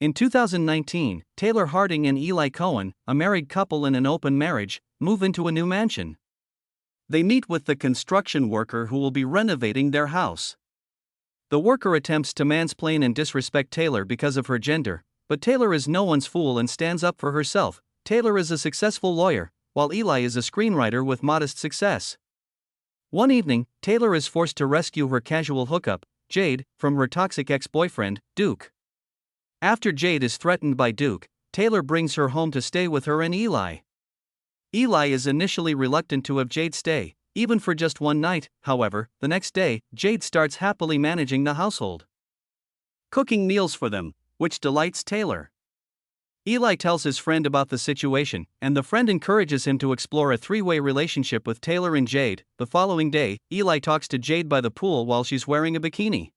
In 2019, Taylor Harding and Eli Cohen, a married couple in an open marriage, move into a new mansion. They meet with the construction worker who will be renovating their house. The worker attempts to mansplain and disrespect Taylor because of her gender, but Taylor is no one's fool and stands up for herself. Taylor is a successful lawyer, while Eli is a screenwriter with modest success. One evening, Taylor is forced to rescue her casual hookup, Jade, from her toxic ex-boyfriend, Duke. After Jade is threatened by Duke, Taylor brings her home to stay with her and Eli. Eli is initially reluctant to have Jade stay, even for just one night. However, the next day, Jade starts happily managing the household, cooking meals for them, which delights Taylor. Eli tells his friend about the situation, and the friend encourages him to explore a three-way relationship with Taylor and Jade. The following day, Eli talks to Jade by the pool while she's wearing a bikini.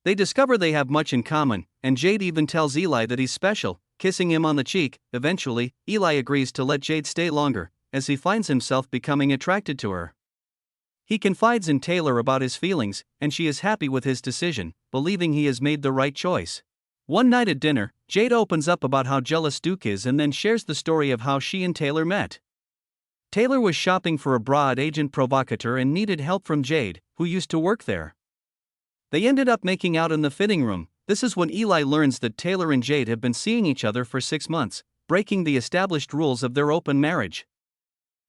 They discover they have much in common, and Jade even tells Eli that he's special, kissing him on the cheek. Eventually, Eli agrees to let Jade stay longer, as he finds himself becoming attracted to her. He confides in Taylor about his feelings, and she is happy with his decision, believing he has made the right choice. One night at dinner, Jade opens up about how jealous Duke is and then shares the story of how she and Taylor met. Taylor was shopping for a bra at Agent Provocateur and needed help from Jade, who used to work there. They ended up making out in the fitting room. This is when Eli learns that Taylor and Jade have been seeing each other for 6 months, breaking the established rules of their open marriage.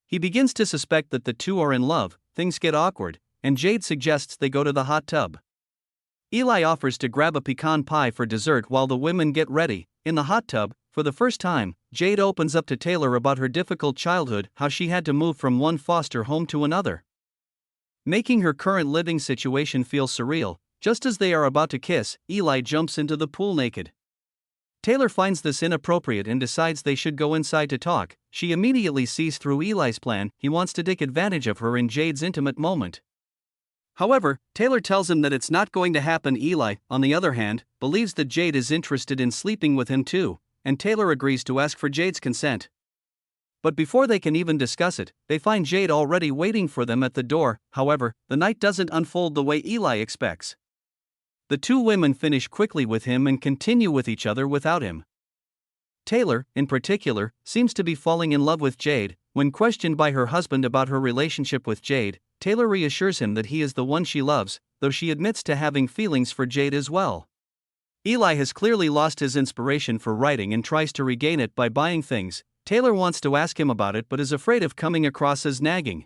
He begins to suspect that the two are in love. Things get awkward, and Jade suggests they go to the hot tub. Eli offers to grab a pecan pie for dessert while the women get ready. In the hot tub, for the first time, Jade opens up to Taylor about her difficult childhood, how she had to move from one foster home to another, making her current living situation feel surreal. Just as they are about to kiss, Eli jumps into the pool naked. Taylor finds this inappropriate and decides they should go inside to talk. She immediately sees through Eli's plan. He wants to take advantage of her in Jade's intimate moment. However, Taylor tells him that it's not going to happen. Eli, on the other hand, believes that Jade is interested in sleeping with him too, and Taylor agrees to ask for Jade's consent. But before they can even discuss it, they find Jade already waiting for them at the door. However, the night doesn't unfold the way Eli expects. The two women finish quickly with him and continue with each other without him. Taylor, in particular, seems to be falling in love with Jade. When questioned by her husband about her relationship with Jade, Taylor reassures him that he is the one she loves, though she admits to having feelings for Jade as well. Eli has clearly lost his inspiration for writing and tries to regain it by buying things. Taylor wants to ask him about it but is afraid of coming across as nagging.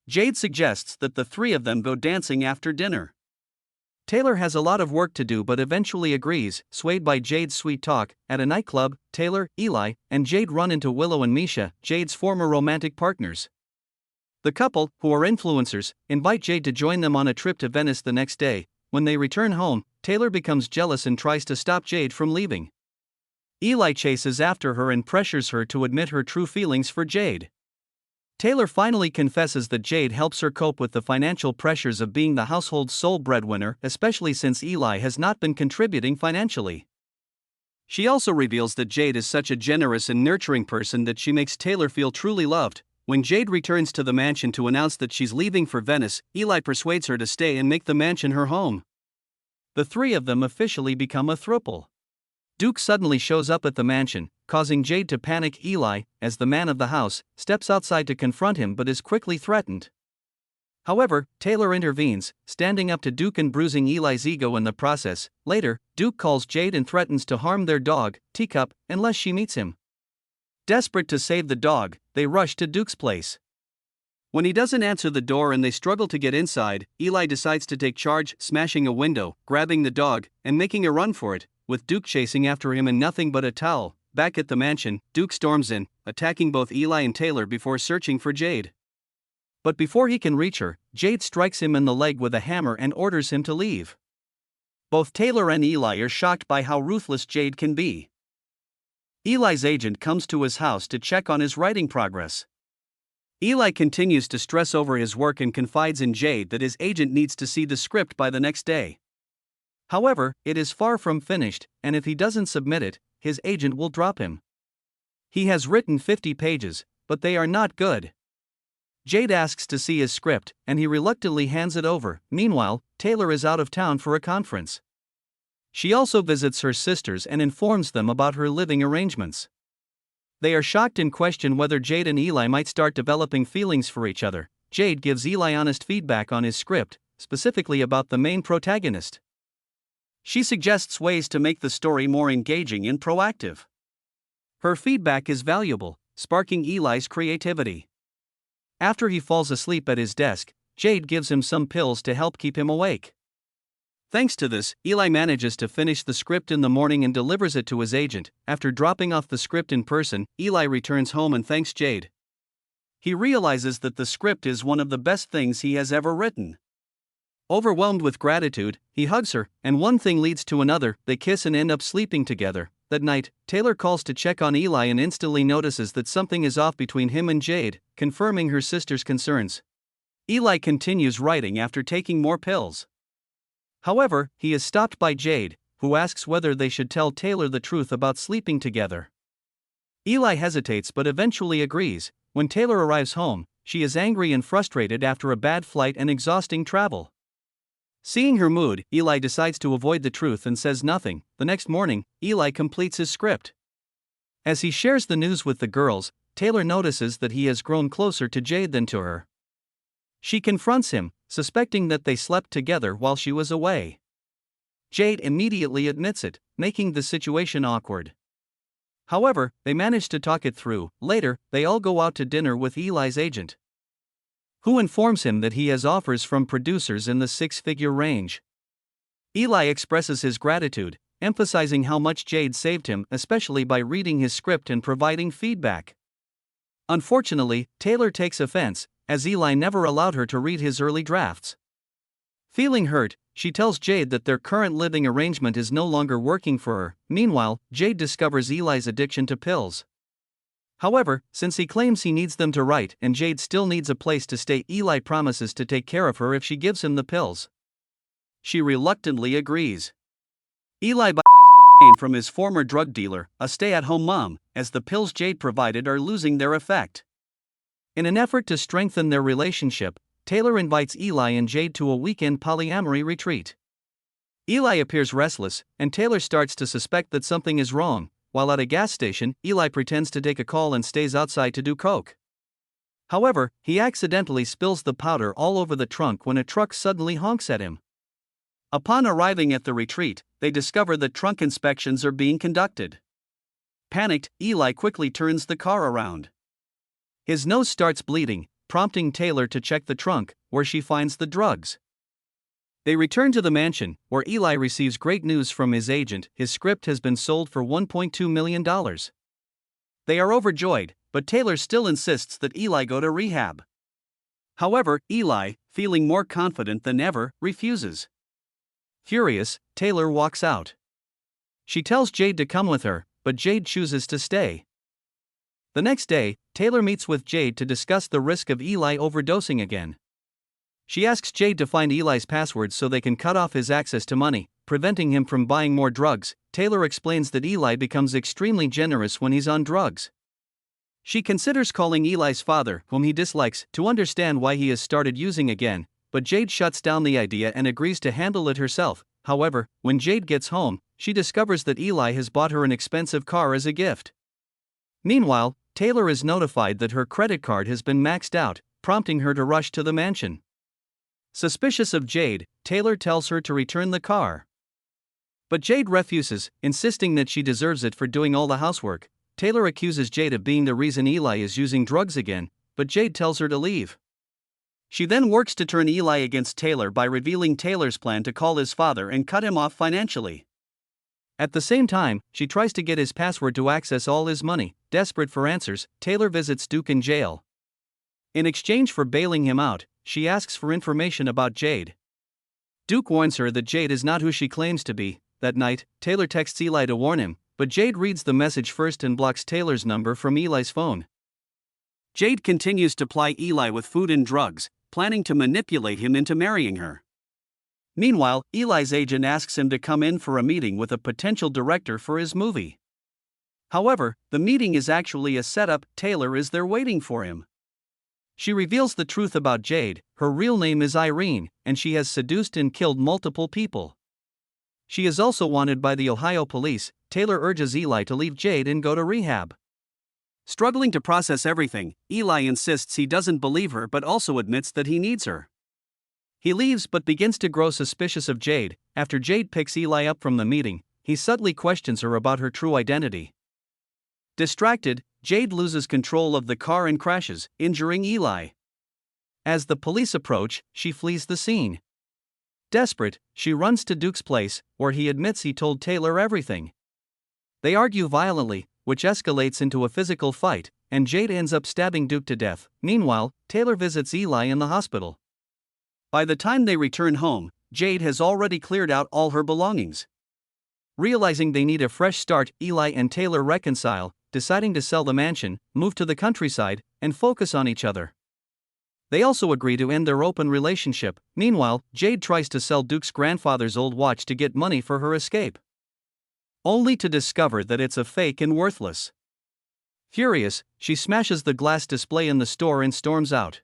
Jade suggests that the three of them go dancing after dinner. Taylor has a lot of work to do but eventually agrees, swayed by Jade's sweet talk. At a nightclub, Taylor, Eli, and Jade run into Willow and Misha, Jade's former romantic partners. The couple, who are influencers, invite Jade to join them on a trip to Venice the next day. When they return home, Taylor becomes jealous and tries to stop Jade from leaving. Eli chases after her and pressures her to admit her true feelings for Jade. Taylor finally confesses that Jade helps her cope with the financial pressures of being the household's sole breadwinner, especially since Eli has not been contributing financially. She also reveals that Jade is such a generous and nurturing person that she makes Taylor feel truly loved. When Jade returns to the mansion to announce that she's leaving for Venice, Eli persuades her to stay and make the mansion her home. The three of them officially become a throuple. Duke suddenly shows up at the mansion, causing Jade to panic. Eli, as the man of the house, steps outside to confront him but is quickly threatened. However, Taylor intervenes, standing up to Duke and bruising Eli's ego in the process. Later, Duke calls Jade and threatens to harm their dog, Teacup, unless she meets him. Desperate to save the dog, they rush to Duke's place. When he doesn't answer the door and they struggle to get inside, Eli decides to take charge, smashing a window, grabbing the dog, and making a run for it, with Duke chasing after him in nothing but a towel. Back at the mansion, Duke storms in, attacking both Eli and Taylor before searching for Jade. But before he can reach her, Jade strikes him in the leg with a hammer and orders him to leave. Both Taylor and Eli are shocked by how ruthless Jade can be. Eli's agent comes to his house to check on his writing progress. Eli continues to stress over his work and confides in Jade that his agent needs to see the script by the next day. However, it is far from finished, and if he doesn't submit it, his agent will drop him. He has written 50 pages, but they are not good. Jade asks to see his script, and he reluctantly hands it over. Meanwhile, Taylor is out of town for a conference. She also visits her sisters and informs them about her living arrangements. They are shocked and question whether Jade and Eli might start developing feelings for each other. Jade gives Eli honest feedback on his script, specifically about the main protagonist. She suggests ways to make the story more engaging and proactive. Her feedback is valuable, sparking Eli's creativity. After he falls asleep at his desk, Jade gives him some pills to help keep him awake. Thanks to this, Eli manages to finish the script in the morning and delivers it to his agent. After dropping off the script in person, Eli returns home and thanks Jade. He realizes that the script is one of the best things he has ever written. Overwhelmed with gratitude, he hugs her, and one thing leads to another. They kiss and end up sleeping together. That night, Taylor calls to check on Eli and instantly notices that something is off between him and Jade, confirming her sister's concerns. Eli continues writing after taking more pills. However, he is stopped by Jade, who asks whether they should tell Taylor the truth about sleeping together. Eli hesitates but eventually agrees. When Taylor arrives home, she is angry and frustrated after a bad flight and exhausting travel. Seeing her mood, Eli decides to avoid the truth and says nothing. The next morning, Eli completes his script. As he shares the news with the girls, Taylor notices that he has grown closer to Jade than to her. She confronts him, suspecting that they slept together while she was away. Jade immediately admits it, making the situation awkward. However, they manage to talk it through. Later, they all go out to dinner with Eli's agent, who informs him that he has offers from producers in the six-figure range. Eli expresses his gratitude, emphasizing how much Jade saved him, especially by reading his script and providing feedback. Unfortunately, Taylor takes offense, as Eli never allowed her to read his early drafts. Feeling hurt, she tells Jade that their current living arrangement is no longer working for her. Meanwhile, Jade discovers Eli's addiction to pills. However, since he claims he needs them to write and Jade still needs a place to stay, Eli promises to take care of her if she gives him the pills. She reluctantly agrees. Eli buys cocaine from his former drug dealer, a stay-at-home mom, as the pills Jade provided are losing their effect. In an effort to strengthen their relationship, Taylor invites Eli and Jade to a weekend polyamory retreat. Eli appears restless, and Taylor starts to suspect that something is wrong. While at a gas station, Eli pretends to take a call and stays outside to do coke. However, he accidentally spills the powder all over the trunk when a truck suddenly honks at him. Upon arriving at the retreat, they discover that trunk inspections are being conducted. Panicked, Eli quickly turns the car around. His nose starts bleeding, prompting Taylor to check the trunk, where she finds the drugs. They return to the mansion, where Eli receives great news from his agent. His script has been sold for $1.2 million. They are overjoyed, but Taylor still insists that Eli go to rehab. However, Eli, feeling more confident than ever, refuses. Furious, Taylor walks out. She tells Jade to come with her, but Jade chooses to stay. The next day, Taylor meets with Jade to discuss the risk of Eli overdosing again. She asks Jade to find Eli's passwords so they can cut off his access to money, preventing him from buying more drugs. Taylor explains that Eli becomes extremely generous when he's on drugs. She considers calling Eli's father, whom he dislikes, to understand why he has started using again, but Jade shuts down the idea and agrees to handle it herself. However, when Jade gets home, she discovers that Eli has bought her an expensive car as a gift. Meanwhile, Taylor is notified that her credit card has been maxed out, prompting her to rush to the mansion. Suspicious of Jade, Taylor tells her to return the car. But Jade refuses, insisting that she deserves it for doing all the housework. Taylor accuses Jade of being the reason Eli is using drugs again, but Jade tells her to leave. She then works to turn Eli against Taylor by revealing Taylor's plan to call his father and cut him off financially. At the same time, she tries to get his password to access all his money. Desperate for answers, Taylor visits Duke in jail. In exchange for bailing him out, she asks for information about Jade. Duke warns her that Jade is not who she claims to be. That night, Taylor texts Eli to warn him, but Jade reads the message first and blocks Taylor's number from Eli's phone. Jade continues to ply Eli with food and drugs, planning to manipulate him into marrying her. Meanwhile, Eli's agent asks him to come in for a meeting with a potential director for his movie. However, the meeting is actually a setup. Taylor is there waiting for him. She reveals the truth about Jade. Her real name is Irene, and she has seduced and killed multiple people. She is also wanted by the Ohio police. Taylor urges Eli to leave Jade and go to rehab. Struggling to process everything, Eli insists he doesn't believe her but also admits that he needs her. He leaves but begins to grow suspicious of Jade. After Jade picks Eli up from the meeting, he subtly questions her about her true identity. Distracted, Jade loses control of the car and crashes, injuring Eli. As the police approach, she flees the scene. Desperate, she runs to Duke's place, where he admits he told Taylor everything. They argue violently, which escalates into a physical fight, and Jade ends up stabbing Duke to death. Meanwhile, Taylor visits Eli in the hospital. By the time they return home, Jade has already cleared out all her belongings. Realizing they need a fresh start, Eli and Taylor reconcile, deciding to sell the mansion, move to the countryside, and focus on each other. They also agree to end their open relationship. Meanwhile, Jade tries to sell Duke's grandfather's old watch to get money for her escape, only to discover that it's a fake and worthless. Furious, she smashes the glass display in the store and storms out.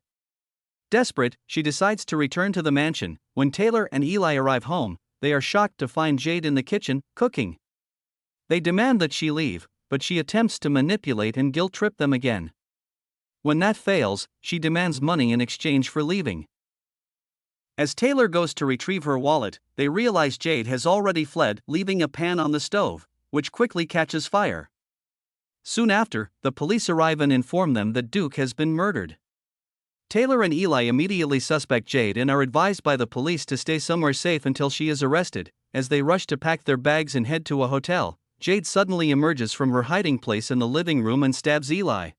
Desperate, she decides to return to the mansion. When Taylor and Eli arrive home, they are shocked to find Jade in the kitchen, cooking. They demand that she leave, but she attempts to manipulate and guilt-trip them again. When that fails, she demands money in exchange for leaving. As Taylor goes to retrieve her wallet, they realize Jade has already fled, leaving a pan on the stove, which quickly catches fire. Soon after, the police arrive and inform them that Duke has been murdered. Taylor and Eli immediately suspect Jade and are advised by the police to stay somewhere safe until she is arrested. As they rush to pack their bags and head to a hotel, Jade suddenly emerges from her hiding place in the living room and stabs Eli.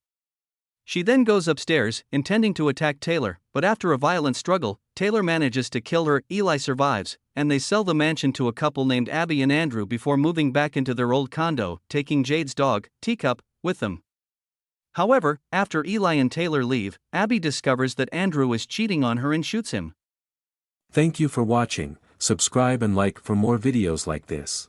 She then goes upstairs, intending to attack Taylor, but after a violent struggle, Taylor manages to kill her. Eli survives, and they sell the mansion to a couple named Abby and Andrew before moving back into their old condo, taking Jade's dog, Teacup, with them. However, after Eli and Taylor leave, Abby discovers that Andrew is cheating on her and shoots him. Thank you for watching. Subscribe and like for more videos like this.